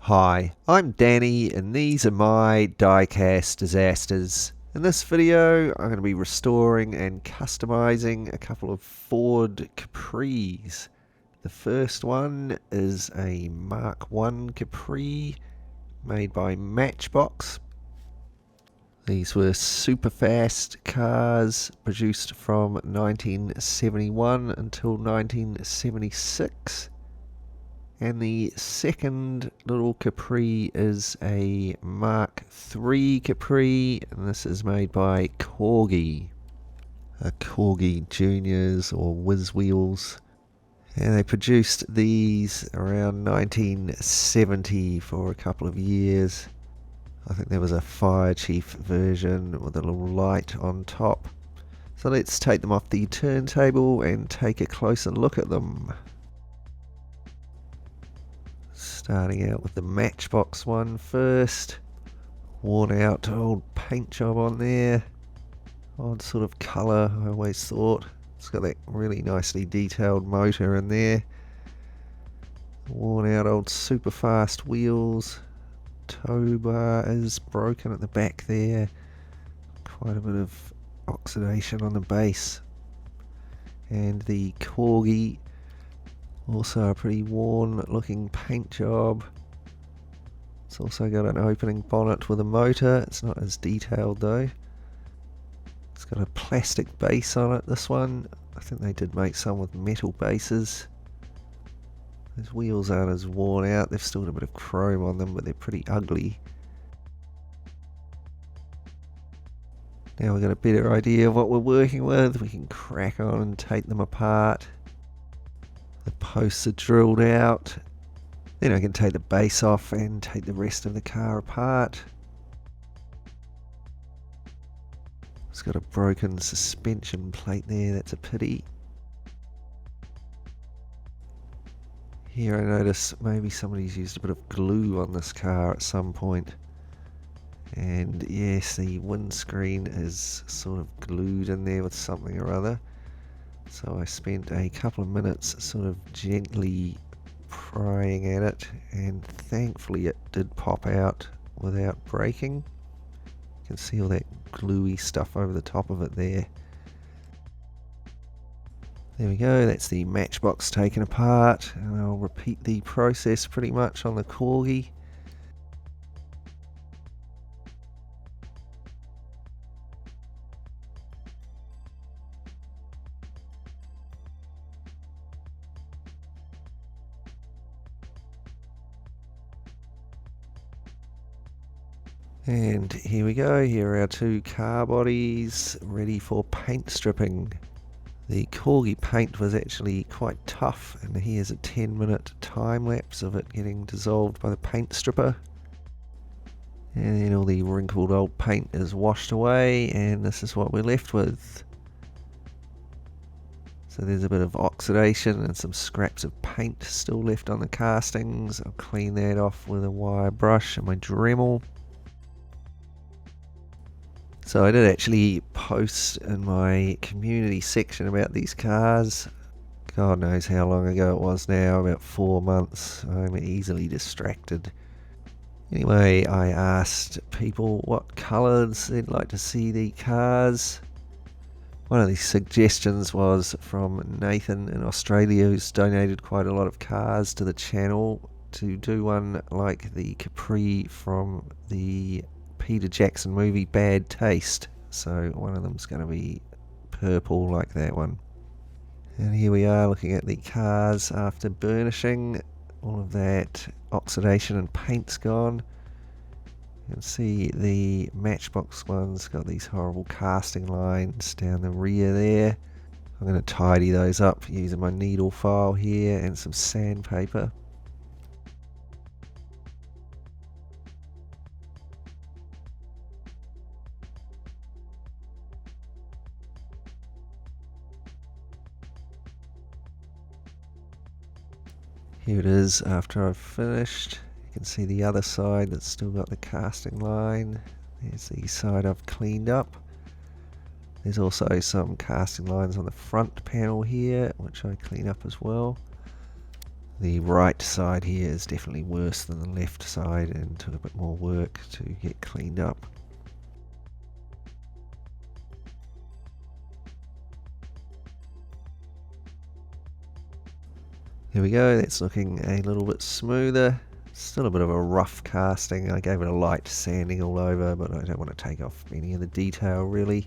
Hi, I'm Danny and these are my Diecast Disasters. In this video I'm going to be restoring and customizing a couple of Ford Capris. The first one is a Mark I Capri made by Matchbox. These were Superfast cars produced from 1971 until 1976. And the second little Capri is a Mark III Capri, and this is made by Corgi. Corgi Juniors or Whiz Wheels. And they produced these around 1970 for a couple of years. I think there was a Fire Chief version with a little light on top. So let's take them off the turntable and take a closer look at them. Starting out with the Matchbox one first. Worn out old paint job on there. Odd sort of colour, I always thought. It's got that really nicely detailed motor in there. Worn out old Superfast wheels. Tow bar is broken at the back there. Quite a bit of oxidation on the base. And the Corgi. Also a pretty worn looking paint job. It's also got an opening bonnet with a motor. It's not as detailed though. It's got a plastic base on it, this one. I think they did make some with metal bases. Those wheels aren't as worn out. They've still got a bit of chrome on them, but they're pretty ugly. Now we've got a better idea of what we're working with. We can crack on and take them apart. The posts are drilled out. Then I can take the base off and take the rest of the car apart. It's got a broken suspension plate there, that's a pity. Here I notice maybe somebody's used a bit of glue on this car at some point. And yes, the windscreen is sort of glued in there with something or other. So I spent a couple of minutes sort of gently prying at it, and thankfully it did pop out without breaking. You can see all that gluey stuff over the top of it there. There we go, that's the Matchbox taken apart, and I'll repeat the process pretty much on the Corgi. And here we go, here are our two car bodies ready for paint stripping. The Corgi paint was actually quite tough, and here's a 10-minute time lapse of it getting dissolved by the paint stripper. And then all the wrinkled old paint is washed away, and this is what we're left with. So there's a bit of oxidation and some scraps of paint still left on the castings. I'll clean that off with a wire brush and my Dremel. So I did actually post in my community section about these cars. God knows how long ago it was now, about 4 months. I'm easily distracted. Anyway, I asked people what colours they'd like to see the cars. One of the suggestions was from Nathan in Australia, who's donated quite a lot of cars to the channel, to do one like the Capri from the Peter Jackson movie Bad Taste. So one of them's going to be purple like that one. And here we are looking at the cars after burnishing. All of that oxidation and paint's gone. You can see the Matchbox one's got these horrible casting lines down the rear there. I'm going to tidy those up using my needle file here and some sandpaper. Here it is after I've finished. You can see the other side that's still got the casting line. There's the side I've cleaned up. There's also some casting lines on the front panel here, which I clean up as well. The right side here is definitely worse than the left side and took a bit more work to get cleaned up. There we go, that's looking a little bit smoother. Still a bit of a rough casting. I gave it a light sanding all over, but I don't want to take off any of the detail really.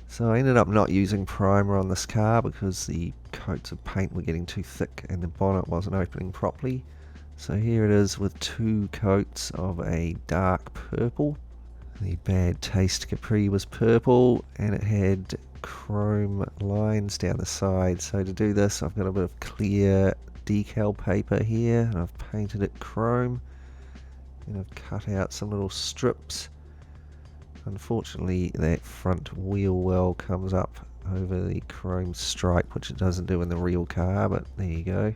So I ended up not using primer on this car because the coats of paint were getting too thick and the bonnet wasn't opening properly. So here it is with 2 coats of a dark purple. The bad taste Capri was purple and it had chrome lines down the side. So to do this, I've got a bit of clear decal paper here and I've painted it chrome and I've cut out some little strips. Unfortunately, that front wheel well comes up over the chrome stripe, which it doesn't do in the real car, but there you go.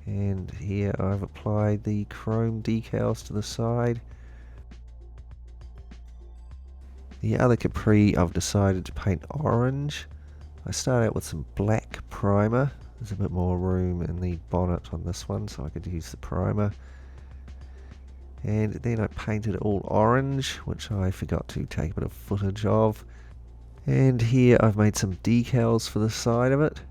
And here I've applied the chrome decals to the side. The other Capri I've decided to paint orange. I start out with some black primer. There's a bit more room in the bonnet on this one, so I could use the primer. And then I painted it all orange, which I forgot to take a bit of footage of. And here I've made some decals for the side of it.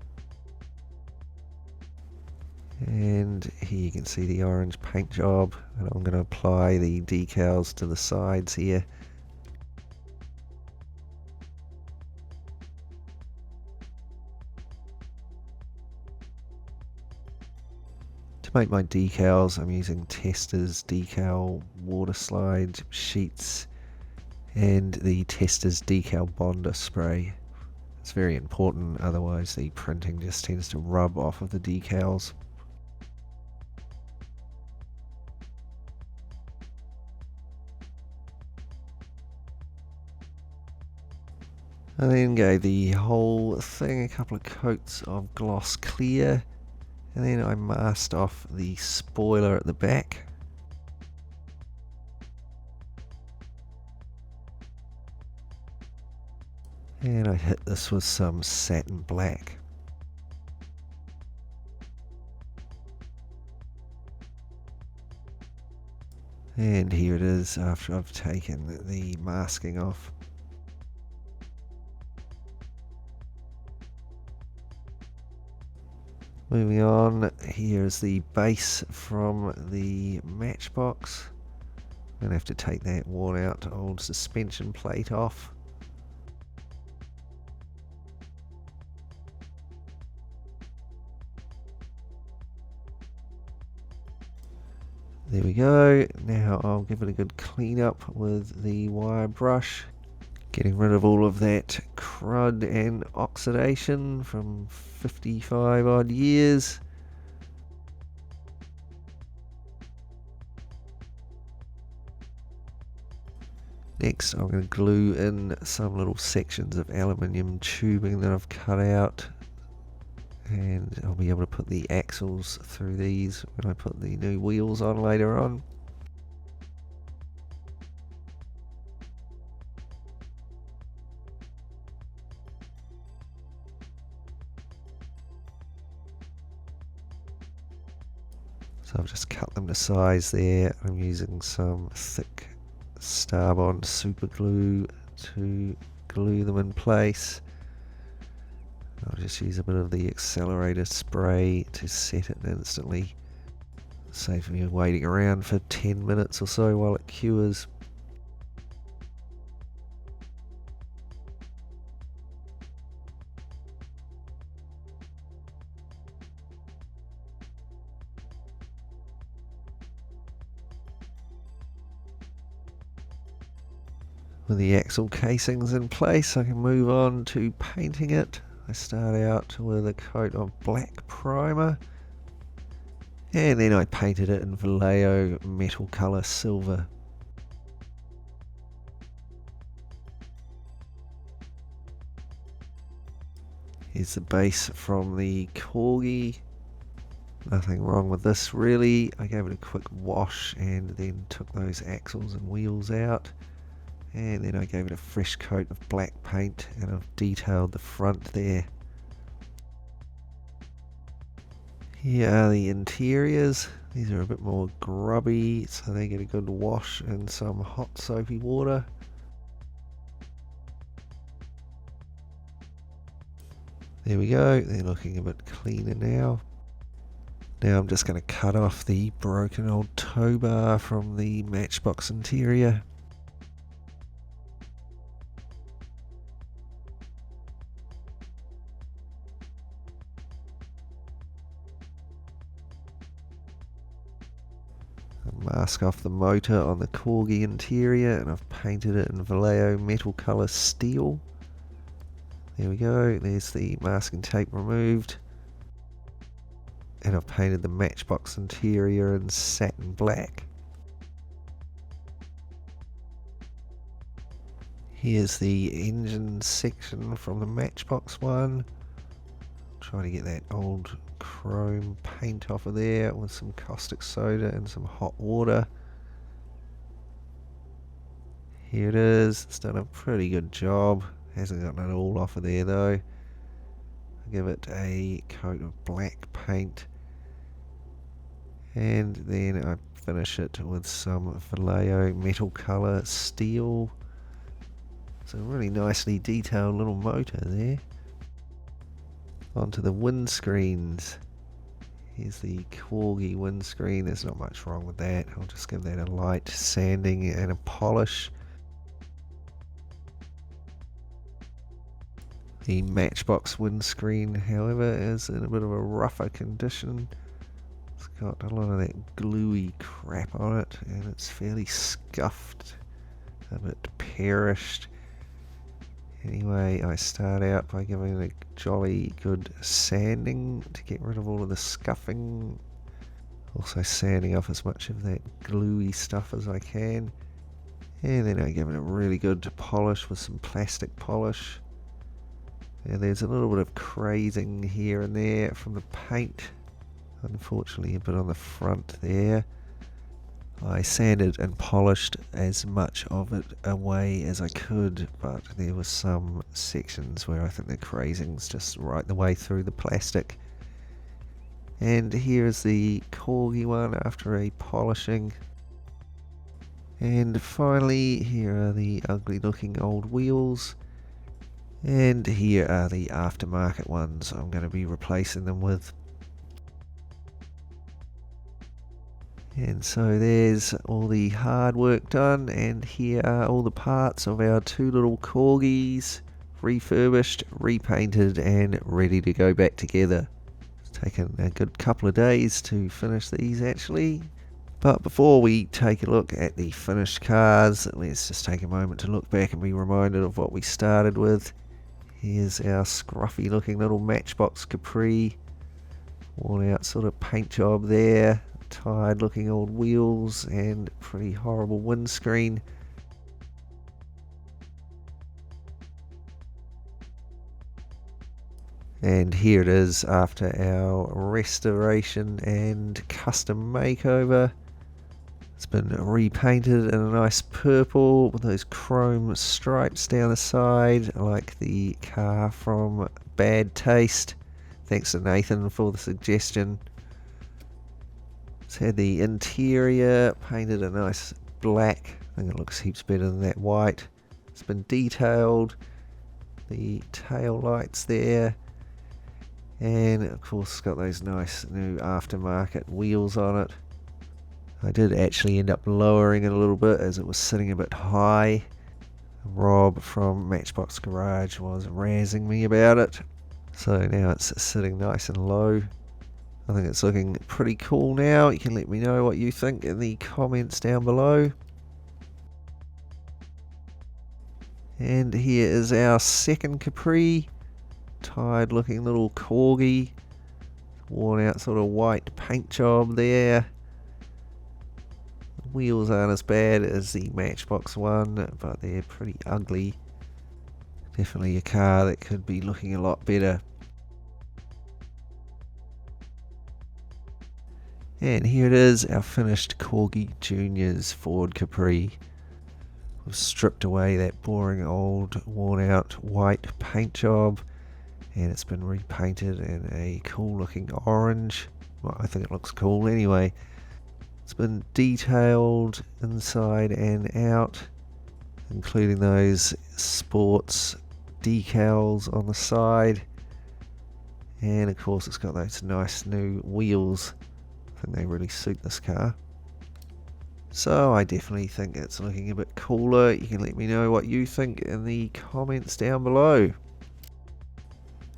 And here you can see the orange paint job, and I'm going to apply the decals to the sides here. To make my decals, I'm using Testors decal water slide sheets and the Testors decal bonder spray. It's very important, otherwise the printing just tends to rub off of the decals. I then gave the whole thing a couple of coats of gloss clear, and then I masked off the spoiler at the back. And I hit this with some satin black. And here it is after I've taken the masking off. Moving on, here's the base from the Matchbox. I'm going to have to take that worn out old suspension plate off. There we go. Now I'll give it a good clean up with the wire brush, getting rid of all of that crud and oxidation from 55 odd years. Next I'm going to glue in some little sections of aluminium tubing that I've cut out, and I'll be able to put the axles through these when I put the new wheels on later on. So I've just cut them to size there. I'm using some thick Starbond super glue to glue them in place. I'll just use a bit of the accelerator spray to set it instantly. Save me waiting around for 10 minutes or so while it cures. With the axle casings in place, I can move on to painting it. I start out with a coat of black primer, and then I painted it in Vallejo metal colour silver. Here's the base from the Corgi. Nothing wrong with this really. I gave it a quick wash and then took those axles and wheels out. And then I gave it a fresh coat of black paint and I've detailed the front there. Here are the interiors. These are a bit more grubby, so they get a good wash in some hot soapy water. There we go, they're looking a bit cleaner now. Now I'm just going to cut off the broken old tow bar from the Matchbox interior. Mask off the motor on the Corgi interior, and I've painted it in Vallejo metal colour steel. There we go, there's the masking tape removed. And I've painted the Matchbox interior in satin black. Here's the engine section from the Matchbox one. Trying to get that old chrome paint off of there with some caustic soda and some hot water. Here it is. It's done a pretty good job. Hasn't gotten it all off of there though. I'll give it a coat of black paint. And then I finish it with some Vallejo metal colour steel. It's a really nicely detailed little motor there. Onto the windscreens. Here's the Corgi windscreen. There's not much wrong with that. I'll just give that a light sanding and a polish. The Matchbox windscreen, however, is in a bit of a rougher condition. It's got a lot of that gluey crap on it, and it's fairly scuffed, a bit perished. Anyway, I start out by giving it a jolly good sanding to get rid of all of the scuffing. Also sanding off as much of that gluey stuff as I can. And then I give it a really good polish with some plastic polish. And there's a little bit of crazing here and there from the paint. Unfortunately a bit on the front there. I sanded and polished as much of it away as I could, but there were some sections where I think the crazing's just right the way through the plastic. And here's the Corgi one after a polishing. And finally, here are the ugly looking old wheels. And here are the aftermarket ones I'm going to be replacing them with. And so there's all the hard work done, and here are all the parts of our two little Corgis, refurbished, repainted and ready to go back together. It's taken a good couple of days to finish these actually. But before we take a look at the finished cars, let's just take a moment to look back and be reminded of what we started with. Here's our scruffy looking little Matchbox Capri, worn out sort of paint job there. Tired looking old wheels and pretty horrible windscreen. And here it is after our restoration and custom makeover. It's been repainted in a nice purple with those chrome stripes down the side, like the car from Bad Taste. Thanks to Nathan for the suggestion. It's had the interior painted a nice black. I think it looks heaps better than that white. It's been detailed. The tail lights there. And of course it's got those nice new aftermarket wheels on it. I did actually end up lowering it a little bit as it was sitting a bit high. Rob from Matchbox Garage was razzing me about it. So now it's sitting nice and low. I think it's looking pretty cool now. You can let me know what you think in the comments down below. And here is our second Capri. Tired looking little Corgi. Worn out sort of white paint job there. The wheels aren't as bad as the Matchbox one, but they're pretty ugly. Definitely a car that could be looking a lot better. And here it is, our finished Corgi Junior's Ford Capri. We've stripped away that boring old worn out white paint job, and it's been repainted in a cool looking orange. Well, I think it looks cool anyway. It's been detailed inside and out, including those sports decals on the side. And of course it's got those nice new wheels. I think they really suit this car. So I definitely think it's looking a bit cooler. You can let me know what you think in the comments down below.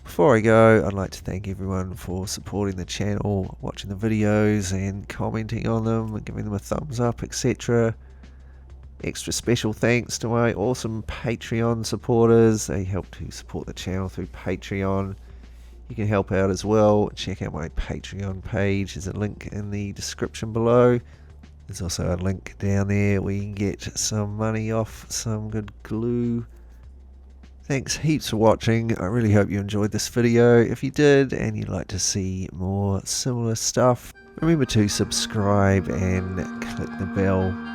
Before I go, I'd like to thank everyone for supporting the channel, watching the videos and commenting on them and giving them a thumbs up, etc. Extra special thanks to my awesome Patreon supporters. They help to support the channel through Patreon. You can help out as well. Check out my Patreon page. There's a link in the description below. There's also a link down there where you can get some money off some good glue. Thanks heaps for watching. I really hope you enjoyed this video. If you did and you'd like to see more similar stuff, remember to subscribe and click the bell.